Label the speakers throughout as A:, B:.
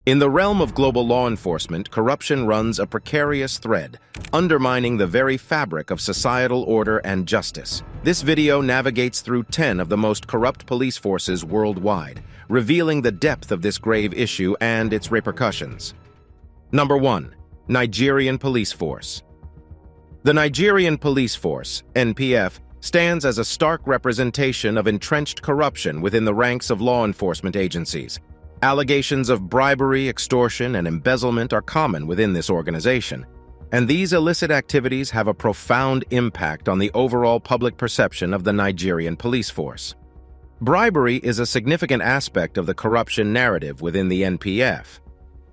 A: In the realm of global law enforcement, corruption runs a precarious thread, undermining the very fabric of societal order and justice. This video navigates through 10 of the most corrupt police forces worldwide, revealing the depth of this grave issue and its repercussions. Number 1. Nigerian Police Force. The Nigerian Police Force, NPF, stands as a stark representation of entrenched corruption within the ranks of law enforcement agencies. Allegations of bribery, extortion, and embezzlement are common within this organization, and these illicit activities have a profound impact on the overall public perception of the Nigerian police force. Bribery is a significant aspect of the corruption narrative within the NPF.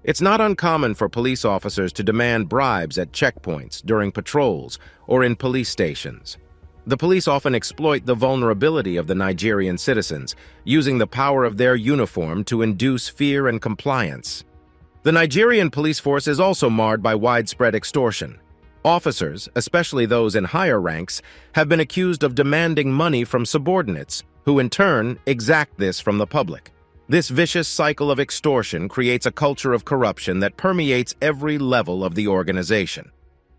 A: It's not uncommon for police officers to demand bribes at checkpoints, during patrols, or in police stations. The police often exploit the vulnerability of the Nigerian citizens, using the power of their uniform to induce fear and compliance. The Nigerian police force is also marred by widespread extortion. Officers, especially those in higher ranks, have been accused of demanding money from subordinates, who in turn exact this from the public. This vicious cycle of extortion creates a culture of corruption that permeates every level of the organization.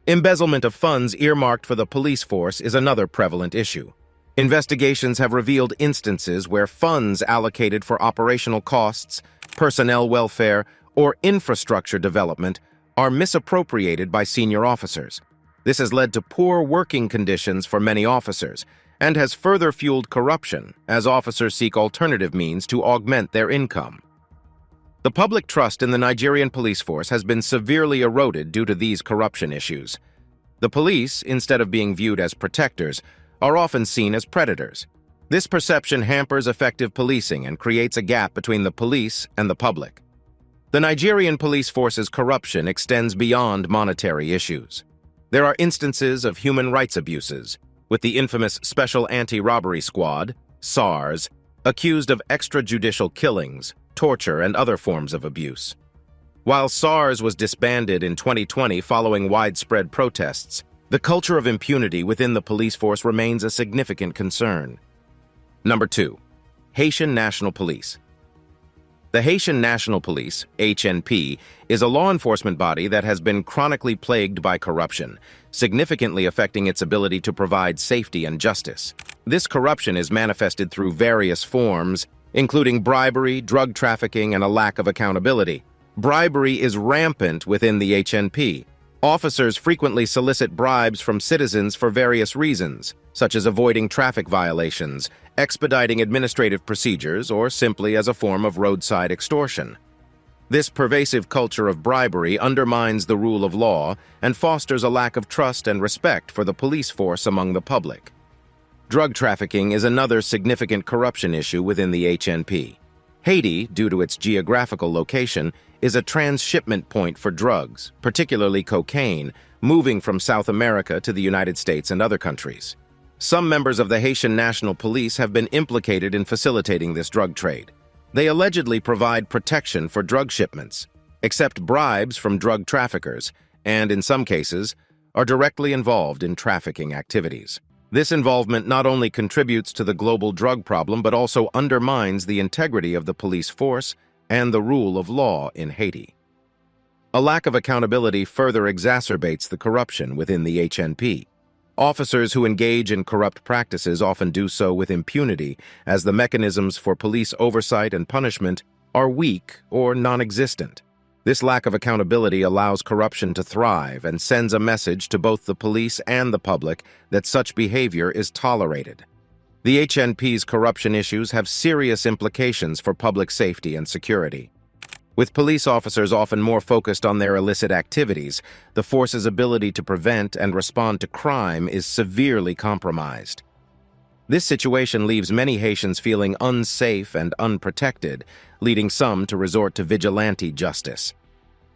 A: Embezzlement of funds earmarked for the police force is another prevalent issue. Investigations have revealed instances where funds allocated for operational costs, personnel welfare, or infrastructure development are misappropriated by senior officers. This has led to poor working conditions for many officers and has further fueled corruption as officers seek alternative means to augment their income. The public trust in the Nigerian police force has been severely eroded due to these corruption issues. The police, instead of being viewed as protectors, are often seen as predators. This perception hampers effective policing and creates a gap between the police and the public. The Nigerian police force's corruption extends beyond monetary issues. There are instances of human rights abuses, with the infamous Special Anti-Robbery Squad, SARS, accused of extrajudicial killings, torture, and other forms of abuse. While SARS was disbanded in 2020 following widespread protests, the culture of impunity within the police force remains a significant concern. Number 2. Haitian National Police. The Haitian National Police, HNP, is a law enforcement body that has been chronically plagued by corruption, significantly affecting its ability to provide safety and justice. This corruption is manifested through various forms, including bribery, drug trafficking, and a lack of accountability. Bribery is rampant within the HNP. Officers frequently solicit bribes from citizens for various reasons, such as avoiding traffic violations, expediting administrative procedures, or simply as a form of roadside extortion. This pervasive culture of bribery undermines the rule of law and fosters a lack of trust and respect for the police force among the public. Drug trafficking is another significant corruption issue within the HNP. Haiti, due to its geographical location, is a transshipment point for drugs, particularly cocaine, moving from South America to the United States and other countries. Some members of the Haitian National Police have been implicated in facilitating this drug trade. They allegedly provide protection for drug shipments, accept bribes from drug traffickers, and, in some cases, are directly involved in trafficking activities. This involvement not only contributes to the global drug problem but also undermines the integrity of the police force and the rule of law in Haiti. A lack of accountability further exacerbates the corruption within the HNP. Officers who engage in corrupt practices often do so with impunity, as the mechanisms for police oversight and punishment are weak or non-existent. This lack of accountability allows corruption to thrive and sends a message to both the police and the public that such behavior is tolerated. The HNP's corruption issues have serious implications for public safety and security. With police officers often more focused on their illicit activities, the force's ability to prevent and respond to crime is severely compromised. This situation leaves many Haitians feeling unsafe and unprotected, leading some to resort to vigilante justice.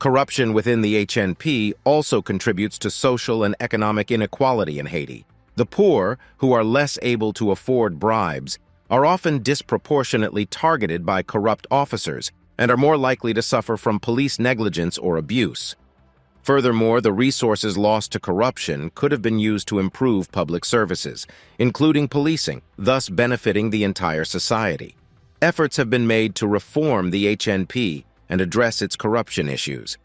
A: Corruption within the HNP also contributes to social and economic inequality in Haiti. The poor, who are less able to afford bribes, are often disproportionately targeted by corrupt officers and are more likely to suffer from police negligence or abuse. Furthermore, the resources lost to corruption could have been used to improve public services, including policing, thus benefiting the entire society. Efforts have been made to reform the HNP and address its corruption issues.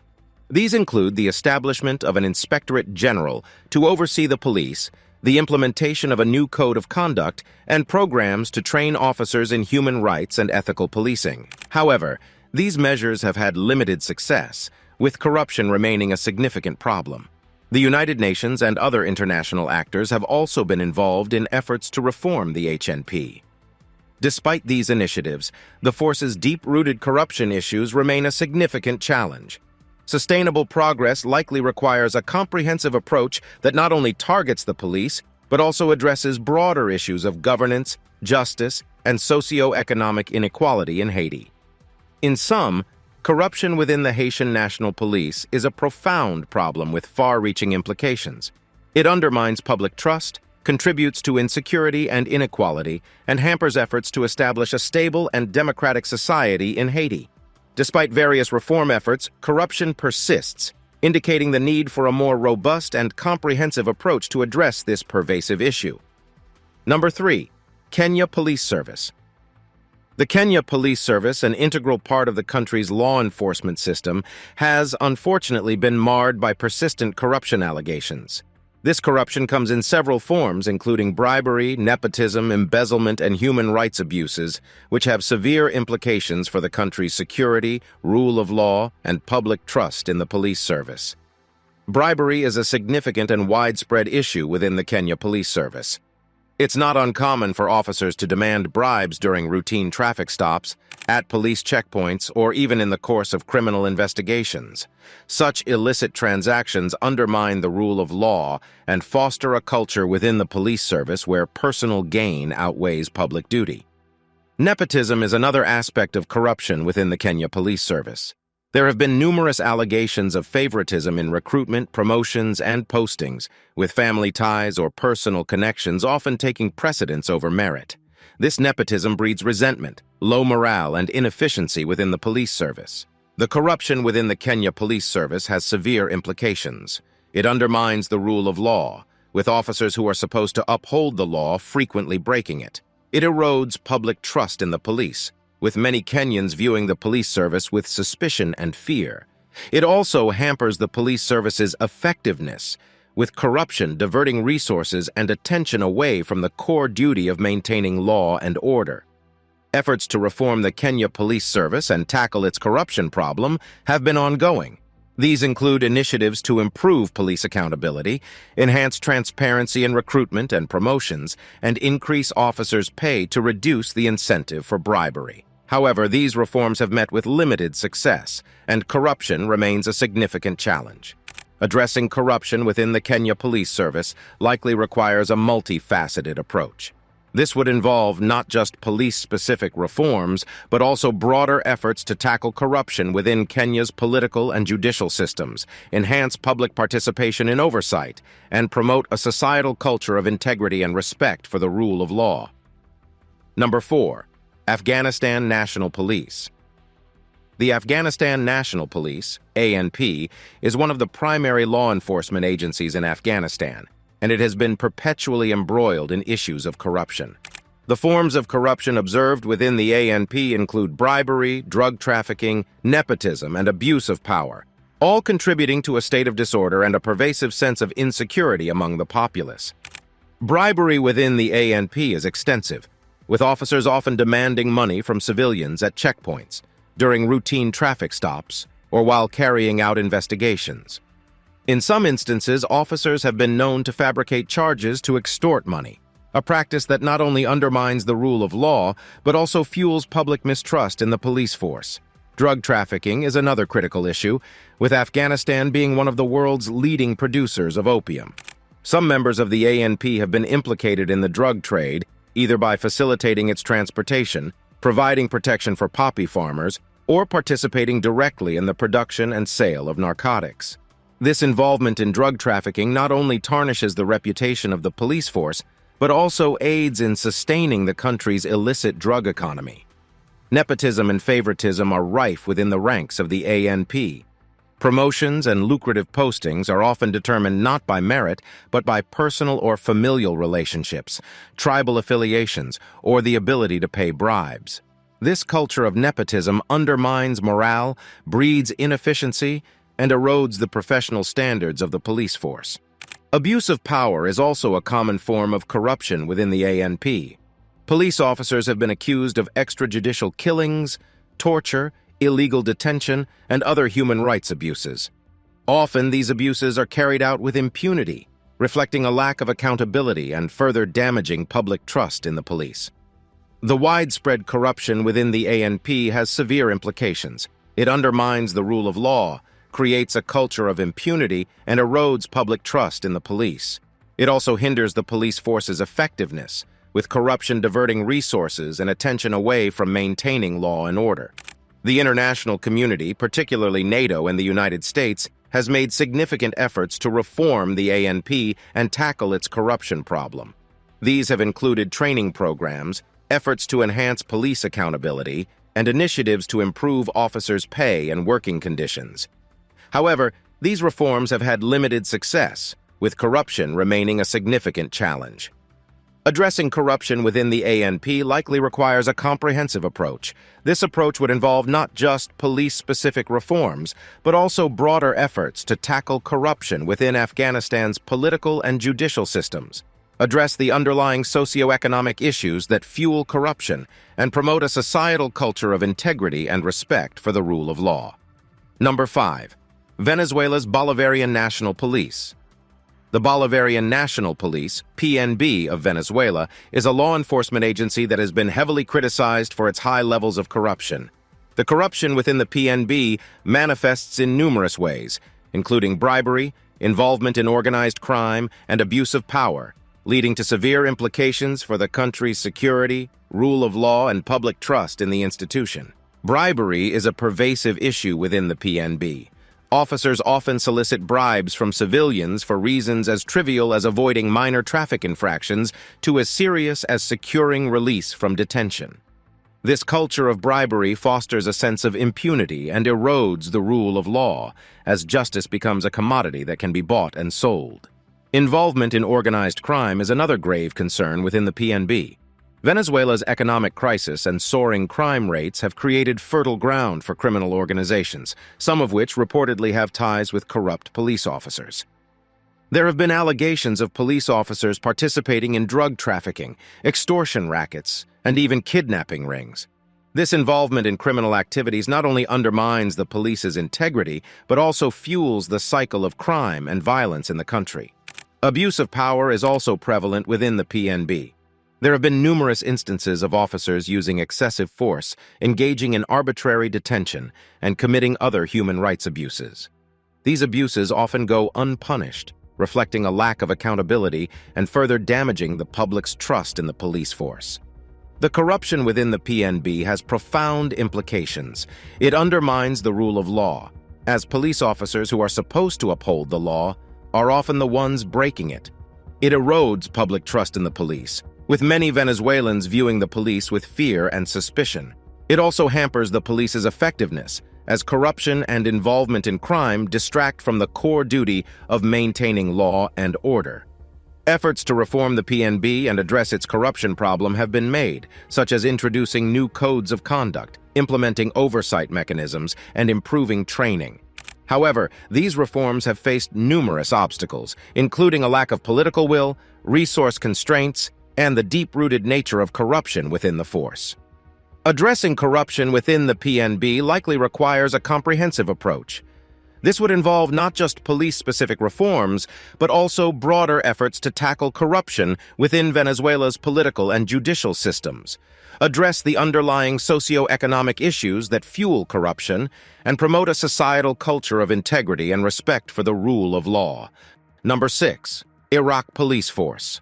A: These include the establishment of an inspectorate general to oversee the police, the implementation of a new code of conduct, and programs to train officers in human rights and ethical policing. However, these measures have had limited success, with corruption remaining a significant problem. The United Nations and other international actors have also been involved in efforts to reform the HNP. Despite these initiatives, the force's deep-rooted corruption issues remain a significant challenge. Sustainable progress likely requires a comprehensive approach that not only targets the police, but also addresses broader issues of governance, justice, and socio-economic inequality in Haiti. In sum, corruption within the Haitian National Police is a profound problem with far-reaching implications. It undermines public trust, contributes to insecurity and inequality, and hampers efforts to establish a stable and democratic society in Haiti. Despite various reform efforts, corruption persists, indicating the need for a more robust and comprehensive approach to address this pervasive issue. Number 3. Kenya Police Service. The Kenya Police Service, an integral part of the country's law enforcement system, has unfortunately been marred by persistent corruption allegations. This corruption comes in several forms, including bribery, nepotism, embezzlement, and human rights abuses, which have severe implications for the country's security, rule of law, and public trust in the police service. Bribery is a significant and widespread issue within the Kenya Police Service. It's not uncommon for officers to demand bribes during routine traffic stops, at police checkpoints, or even in the course of criminal investigations. Such illicit transactions undermine the rule of law and foster a culture within the police service where personal gain outweighs public duty. Nepotism is another aspect of corruption within the Kenya Police Service. There have been numerous allegations of favoritism in recruitment, promotions, and postings, with family ties or personal connections often taking precedence over merit. This nepotism breeds resentment, low morale, and inefficiency within the police service. The corruption within the Kenya Police Service has severe implications. It undermines the rule of law, with officers who are supposed to uphold the law frequently breaking it. It erodes public trust in the police, with many Kenyans viewing the police service with suspicion and fear. It also hampers the police service's effectiveness, with corruption diverting resources and attention away from the core duty of maintaining law and order. Efforts to reform the Kenya Police Service and tackle its corruption problem have been ongoing. These include initiatives to improve police accountability, enhance transparency in recruitment and promotions, and increase officers' pay to reduce the incentive for bribery. However, these reforms have met with limited success, and corruption remains a significant challenge. Addressing corruption within the Kenya Police Service likely requires a multifaceted approach. This would involve not just police-specific reforms, but also broader efforts to tackle corruption within Kenya's political and judicial systems, enhance public participation in oversight, and promote a societal culture of integrity and respect for the rule of law. Number 4. Afghanistan National Police. The Afghanistan National Police, ANP, is one of the primary law enforcement agencies in Afghanistan, and it has been perpetually embroiled in issues of corruption. The forms of corruption observed within the ANP include bribery, drug trafficking, nepotism, and abuse of power, all contributing to a state of disorder and a pervasive sense of insecurity among the populace. Bribery within the ANP is extensive, with officers often demanding money from civilians at checkpoints, during routine traffic stops, or while carrying out investigations. In some instances, officers have been known to fabricate charges to extort money, a practice that not only undermines the rule of law, but also fuels public mistrust in the police force. Drug trafficking is another critical issue, with Afghanistan being one of the world's leading producers of opium. Some members of the ANP have been implicated in the drug trade, either by facilitating its transportation, providing protection for poppy farmers, or participating directly in the production and sale of narcotics. This involvement in drug trafficking not only tarnishes the reputation of the police force, but also aids in sustaining the country's illicit drug economy. Nepotism and favoritism are rife within the ranks of the ANP. Promotions and lucrative postings are often determined not by merit, but by personal or familial relationships, tribal affiliations, or the ability to pay bribes. This culture of nepotism undermines morale, breeds inefficiency, and erodes the professional standards of the police force. Abuse of power is also a common form of corruption within the ANP. Police officers have been accused of extrajudicial killings, torture, illegal detention, and other human rights abuses. Often, these abuses are carried out with impunity, reflecting a lack of accountability and further damaging public trust in the police. The widespread corruption within the ANP has severe implications. It undermines the rule of law, creates a culture of impunity, and erodes public trust in the police. It also hinders the police force's effectiveness, with corruption diverting resources and attention away from maintaining law and order. The international community, particularly NATO and the United States, has made significant efforts to reform the ANP and tackle its corruption problem. These have included training programs, efforts to enhance police accountability, and initiatives to improve officers' pay and working conditions. However, these reforms have had limited success, with corruption remaining a significant challenge. Addressing corruption within the ANP likely requires a comprehensive approach. This approach would involve not just police-specific reforms, but also broader efforts to tackle corruption within Afghanistan's political and judicial systems, address the underlying socioeconomic issues that fuel corruption, and promote a societal culture of integrity and respect for the rule of law. Number 5. Venezuela's Bolivarian National Police. The Bolivarian National Police, PNB, of Venezuela is a law enforcement agency that has been heavily criticized for its high levels of corruption. The corruption within the PNB manifests in numerous ways, including bribery, involvement in organized crime, and abuse of power, leading to severe implications for the country's security, rule of law, and public trust in the institution. Bribery is a pervasive issue within the PNB. Officers often solicit bribes from civilians for reasons as trivial as avoiding minor traffic infractions to as serious as securing release from detention. This culture of bribery fosters a sense of impunity and erodes the rule of law, as justice becomes a commodity that can be bought and sold. Involvement in organized crime is another grave concern within the PNB. Venezuela's economic crisis and soaring crime rates have created fertile ground for criminal organizations, some of which reportedly have ties with corrupt police officers. There have been allegations of police officers participating in drug trafficking, extortion rackets, and even kidnapping rings. This involvement in criminal activities not only undermines the police's integrity, but also fuels the cycle of crime and violence in the country. Abuse of power is also prevalent within the PNB. There have been numerous instances of officers using excessive force, engaging in arbitrary detention, and committing other human rights abuses. These abuses often go unpunished, reflecting a lack of accountability and further damaging the public's trust in the police force. The corruption within the PNB has profound implications. It undermines the rule of law, as police officers who are supposed to uphold the law are often the ones breaking it. It erodes public trust in the police, with many Venezuelans viewing the police with fear and suspicion. It also hampers the police's effectiveness, as corruption and involvement in crime distract from the core duty of maintaining law and order. Efforts to reform the PNB and address its corruption problem have been made, such as introducing new codes of conduct, implementing oversight mechanisms, and improving training. However, these reforms have faced numerous obstacles, including a lack of political will, resource constraints, and the deep-rooted nature of corruption within the force. Addressing corruption within the PNB likely requires a comprehensive approach. This would involve not just police-specific reforms, but also broader efforts to tackle corruption within Venezuela's political and judicial systems, address the underlying socio-economic issues that fuel corruption, and promote a societal culture of integrity and respect for the rule of law. Number 6. Iraq Police Force.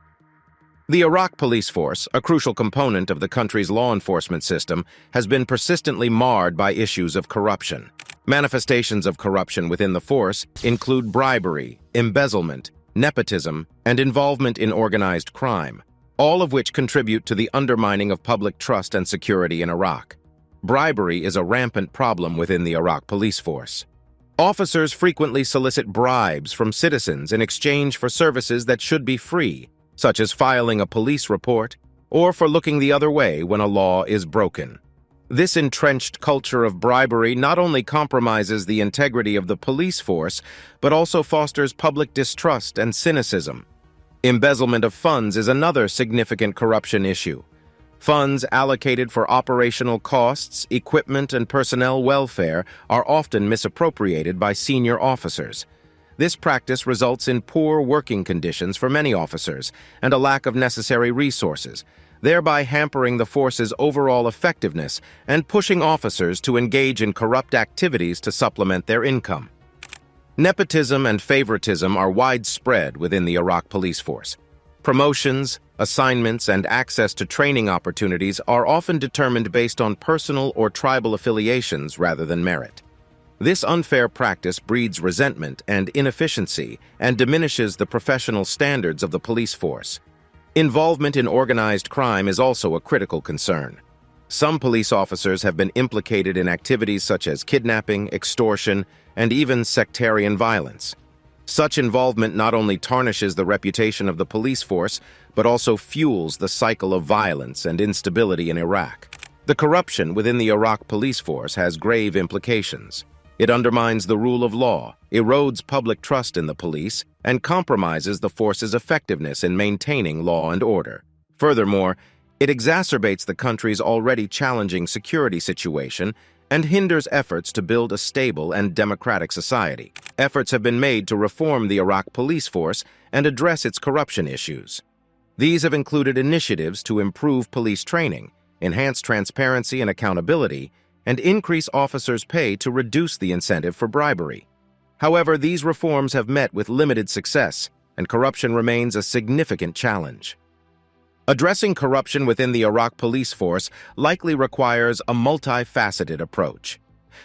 A: The Iraq police force, a crucial component of the country's law enforcement system, has been persistently marred by issues of corruption. Manifestations of corruption within the force include bribery, embezzlement, nepotism, and involvement in organized crime, all of which contribute to the undermining of public trust and security in Iraq. Bribery is a rampant problem within the Iraq police force. Officers frequently solicit bribes from citizens in exchange for services that should be free, such as filing a police report or for looking the other way when a law is broken. This entrenched culture of bribery not only compromises the integrity of the police force, but also fosters public distrust and cynicism. Embezzlement of funds is another significant corruption issue. Funds allocated for operational costs, equipment, and personnel welfare are often misappropriated by senior officers. This practice results in poor working conditions for many officers and a lack of necessary resources, thereby hampering the force's overall effectiveness and pushing officers to engage in corrupt activities to supplement their income. Nepotism and favoritism are widespread within the Iraq police force. Promotions, assignments, and access to training opportunities are often determined based on personal or tribal affiliations rather than merit. This unfair practice breeds resentment and inefficiency and diminishes the professional standards of the police force. Involvement in organized crime is also a critical concern. Some police officers have been implicated in activities such as kidnapping, extortion, and even sectarian violence. Such involvement not only tarnishes the reputation of the police force, but also fuels the cycle of violence and instability in Iraq. The corruption within the Iraq police force has grave implications. It undermines the rule of law, erodes public trust in the police, and compromises the force's effectiveness in maintaining law and order. Furthermore, it exacerbates the country's already challenging security situation and hinders efforts to build a stable and democratic society. Efforts have been made to reform the Iraq police force and address its corruption issues. These have included initiatives to improve police training, enhance transparency and accountability, and increase officers' pay to reduce the incentive for bribery. However, these reforms have met with limited success, and corruption remains a significant challenge. Addressing corruption within the Iraq police force likely requires a multifaceted approach.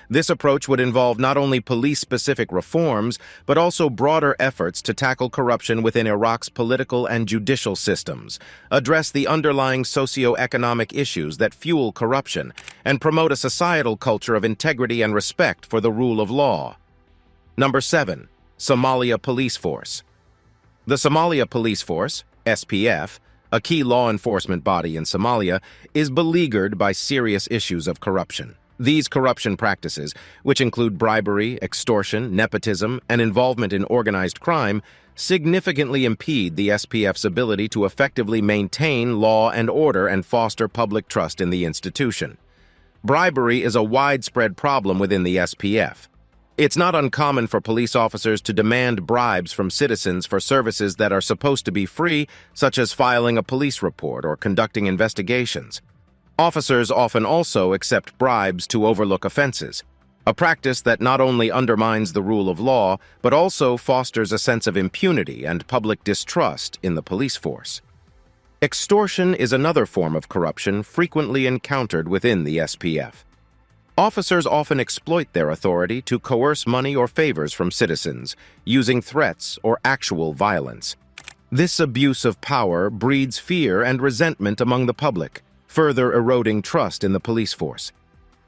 A: This approach would involve not only police-specific reforms, but also broader efforts to tackle corruption within Iraq's political and judicial systems, address the underlying socio-economic issues that fuel corruption, and promote a societal culture of integrity and respect for the rule of law. Number 7. Somalia Police Force. The Somalia Police Force, SPF, a key law enforcement body in Somalia, is beleaguered by serious issues of corruption. These corruption practices, which include bribery, extortion, nepotism, and involvement in organized crime, significantly impede the SPF's ability to effectively maintain law and order and foster public trust in the institution. Bribery is a widespread problem within the SPF. It's not uncommon for police officers to demand bribes from citizens for services that are supposed to be free, such as filing a police report or conducting investigations. Officers often also accept bribes to overlook offenses, a practice that not only undermines the rule of law, but also fosters a sense of impunity and public distrust in the police force. Extortion is another form of corruption frequently encountered within the SPF. Officers often exploit their authority to coerce money or favors from citizens, using threats or actual violence. This abuse of power breeds fear and resentment among the public, further eroding trust in the police force.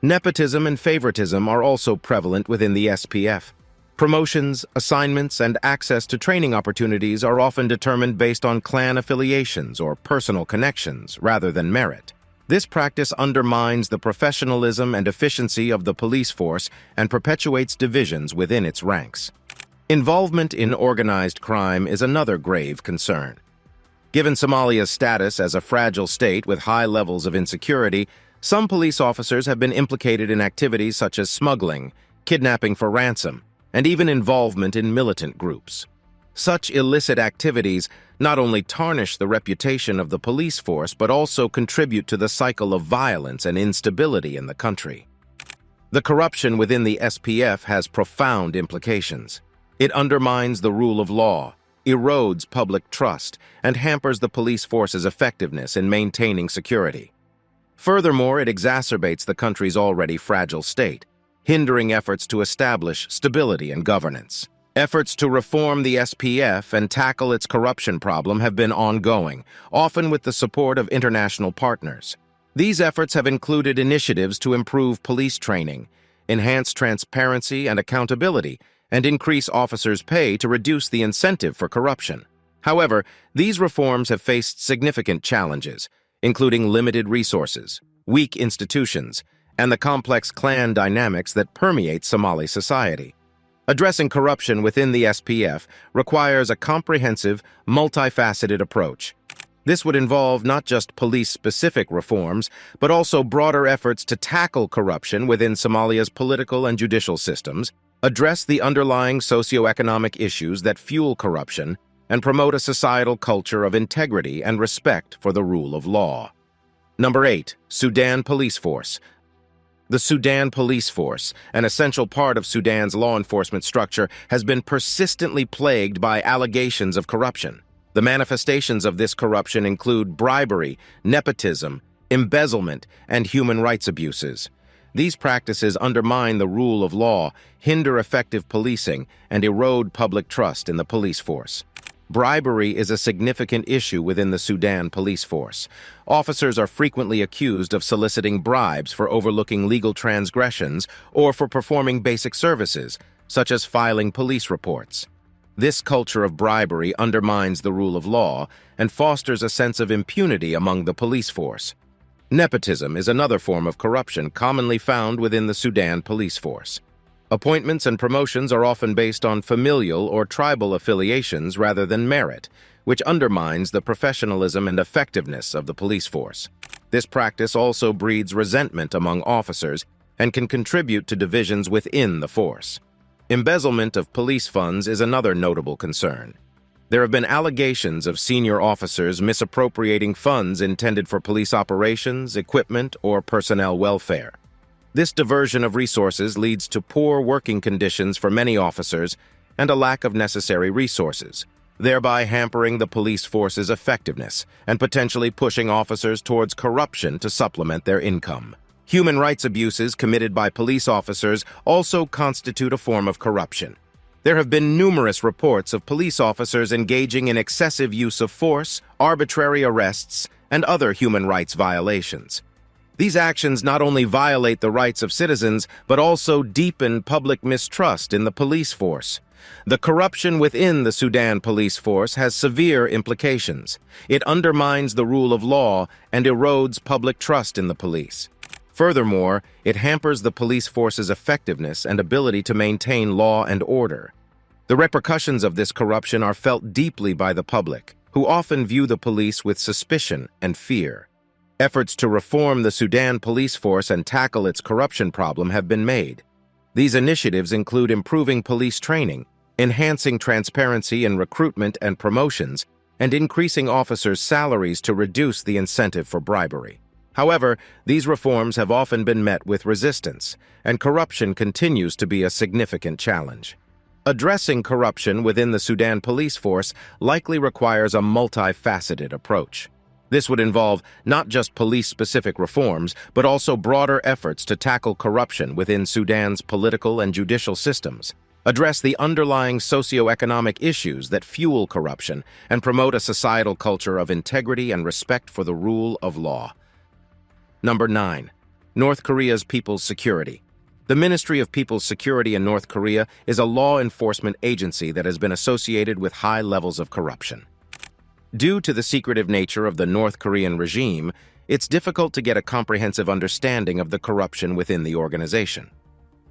A: Nepotism and favoritism are also prevalent within the SPF. Promotions, assignments, and access to training opportunities are often determined based on clan affiliations or personal connections rather than merit. This practice undermines the professionalism and efficiency of the police force and perpetuates divisions within its ranks. Involvement in organized crime is another grave concern. Given Somalia's status as a fragile state with high levels of insecurity, some police officers have been implicated in activities such as smuggling, kidnapping for ransom, and even involvement in militant groups. Such illicit activities not only tarnish the reputation of the police force, but also contribute to the cycle of violence and instability in the country. The corruption within the SPF has profound implications. It undermines the rule of law, erodes public trust, and hampers the police force's effectiveness in maintaining security. Furthermore, it exacerbates the country's already fragile state, hindering efforts to establish stability and governance. Efforts to reform the SPF and tackle its corruption problem have been ongoing, often with the support of international partners. These efforts have included initiatives to improve police training, enhance transparency and accountability, and increase officers' pay to reduce the incentive for corruption. However, these reforms have faced significant challenges, including limited resources, weak institutions, and the complex clan dynamics that permeate Somali society. Addressing corruption within the SPF requires a comprehensive, multifaceted approach. This would involve not just police-specific reforms, but also broader efforts to tackle corruption within Somalia's political and judicial systems, address the underlying socioeconomic issues that fuel corruption, and promote a societal culture of integrity and respect for the rule of law. Number 8. Sudan Police Force. The Sudan Police Force, an essential part of Sudan's law enforcement structure, has been persistently plagued by allegations of corruption. The manifestations of this corruption include bribery, nepotism, embezzlement, and human rights abuses. These practices undermine the rule of law, hinder effective policing, and erode public trust in the police force. Bribery is a significant issue within the Sudan Police Force. Officers are frequently accused of soliciting bribes for overlooking legal transgressions or for performing basic services, such as filing police reports. This culture of bribery undermines the rule of law and fosters a sense of impunity among the police force. Nepotism is another form of corruption commonly found within the Sudan Police Force. Appointments and promotions are often based on familial or tribal affiliations rather than merit, which undermines the professionalism and effectiveness of the police force. This practice also breeds resentment among officers and can contribute to divisions within the force. Embezzlement of police funds is another notable concern. There have been allegations of senior officers misappropriating funds intended for police operations, equipment, or personnel welfare. This diversion of resources leads to poor working conditions for many officers and a lack of necessary resources, thereby hampering the police force's effectiveness and potentially pushing officers towards corruption to supplement their income. Human rights abuses committed by police officers also constitute a form of corruption. There have been numerous reports of police officers engaging in excessive use of force, arbitrary arrests, and other human rights violations. These actions not only violate the rights of citizens, but also deepen public mistrust in the police force. The corruption within the Sudan Police Force has severe implications. It undermines the rule of law and erodes public trust in the police. Furthermore, it hampers the police force's effectiveness and ability to maintain law and order. The repercussions of this corruption are felt deeply by the public, who often view the police with suspicion and fear. Efforts to reform the Sudan Police Force and tackle its corruption problem have been made. These initiatives include improving police training, enhancing transparency in recruitment and promotions, and increasing officers' salaries to reduce the incentive for bribery. However, these reforms have often been met with resistance, and corruption continues to be a significant challenge. Addressing corruption within the Sudan Police Force likely requires a multifaceted approach. This would involve not just police-specific reforms, but also broader efforts to tackle corruption within Sudan's political and judicial systems, address the underlying socioeconomic issues that fuel corruption, and promote a societal culture of integrity and respect for the rule of law. Number 9. North Korea's People's Security. The Ministry of People's Security in North Korea is a law enforcement agency that has been associated with high levels of corruption. Due to the secretive nature of the North Korean regime, it's difficult to get a comprehensive understanding of the corruption within the organization.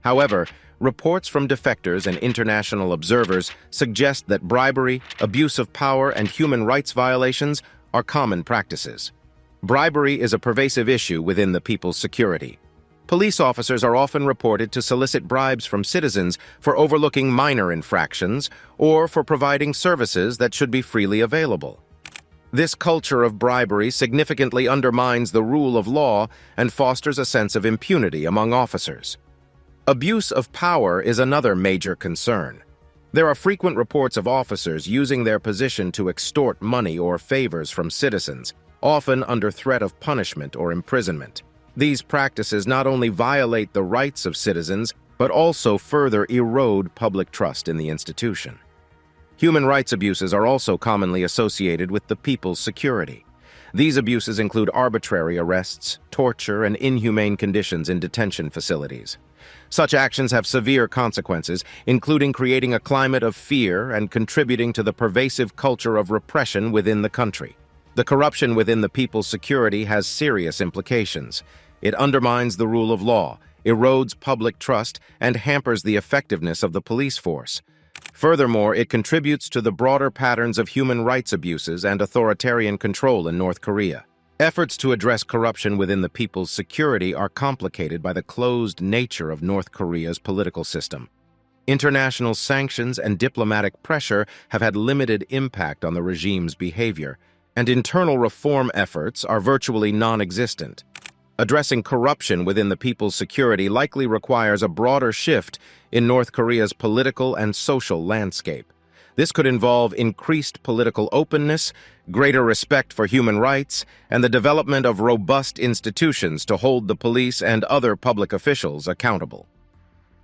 A: However, reports from defectors and international observers suggest that bribery, abuse of power, and human rights violations are common practices. Bribery is a pervasive issue within the people's security. Police officers are often reported to solicit bribes from citizens for overlooking minor infractions or for providing services that should be freely available. This culture of bribery significantly undermines the rule of law and fosters a sense of impunity among officers. Abuse of power is another major concern. There are frequent reports of officers using their position to extort money or favors from citizens, often under threat of punishment or imprisonment. These practices not only violate the rights of citizens, but also further erode public trust in the institution. Human rights abuses are also commonly associated with the people's security. These abuses include arbitrary arrests, torture, and inhumane conditions in detention facilities. Such actions have severe consequences, including creating a climate of fear and contributing to the pervasive culture of repression within the country. The corruption within the people's security has serious implications. It undermines the rule of law, erodes public trust, and hampers the effectiveness of the police force. Furthermore, it contributes to the broader patterns of human rights abuses and authoritarian control in North Korea. Efforts to address corruption within the people's security are complicated by the closed nature of North Korea's political system. International sanctions and diplomatic pressure have had limited impact on the regime's behavior, and internal reform efforts are virtually non-existent. Addressing corruption within the people's security likely requires a broader shift in North Korea's political and social landscape. This could involve increased political openness, greater respect for human rights, and the development of robust institutions to hold the police and other public officials accountable.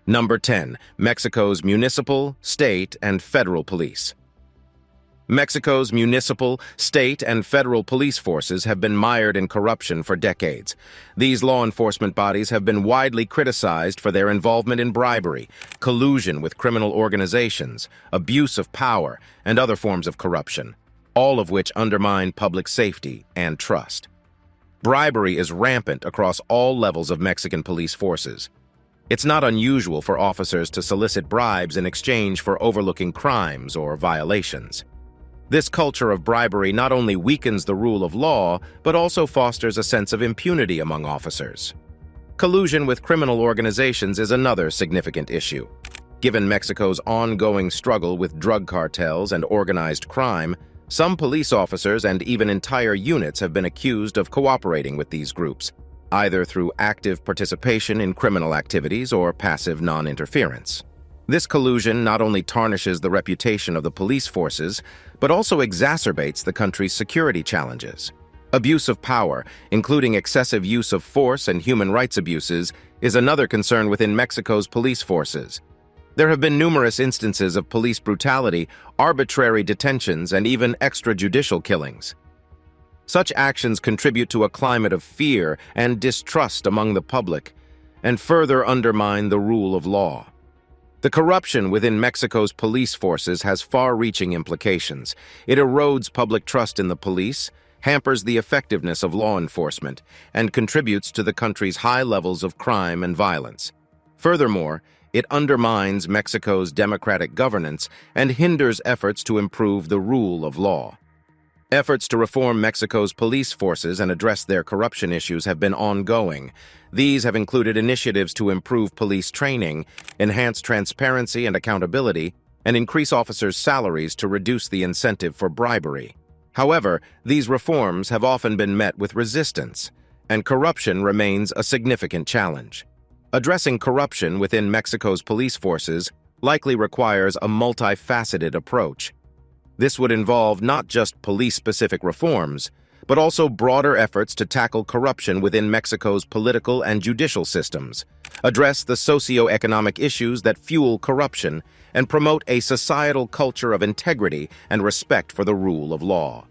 A: Number 10. Mexico's municipal, state, and federal police. Mexico's municipal, state, and federal police forces have been mired in corruption for decades. These law enforcement bodies have been widely criticized for their involvement in bribery, collusion with criminal organizations, abuse of power, and other forms of corruption, all of which undermine public safety and trust. Bribery is rampant across all levels of Mexican police forces. It's not unusual for officers to solicit bribes in exchange for overlooking crimes or violations. This culture of bribery not only weakens the rule of law, but also fosters a sense of impunity among officers. Collusion with criminal organizations is another significant issue. Given Mexico's ongoing struggle with drug cartels and organized crime, some police officers and even entire units have been accused of cooperating with these groups, either through active participation in criminal activities or passive non-interference. This collusion not only tarnishes the reputation of the police forces, but also exacerbates the country's security challenges. Abuse of power, including excessive use of force and human rights abuses, is another concern within Mexico's police forces. There have been numerous instances of police brutality, arbitrary detentions, and even extrajudicial killings. Such actions contribute to a climate of fear and distrust among the public, and further undermine the rule of law. The corruption within Mexico's police forces has far-reaching implications. It erodes public trust in the police, hampers the effectiveness of law enforcement, and contributes to the country's high levels of crime and violence. Furthermore, it undermines Mexico's democratic governance and hinders efforts to improve the rule of law. Efforts to reform Mexico's police forces and address their corruption issues have been ongoing. These have included initiatives to improve police training, enhance transparency and accountability, and increase officers' salaries to reduce the incentive for bribery. However, these reforms have often been met with resistance, and corruption remains a significant challenge. Addressing corruption within Mexico's police forces likely requires a multifaceted approach. This would involve not just police-specific reforms, but also broader efforts to tackle corruption within Mexico's political and judicial systems, address the socio-economic issues that fuel corruption, and promote a societal culture of integrity and respect for the rule of law.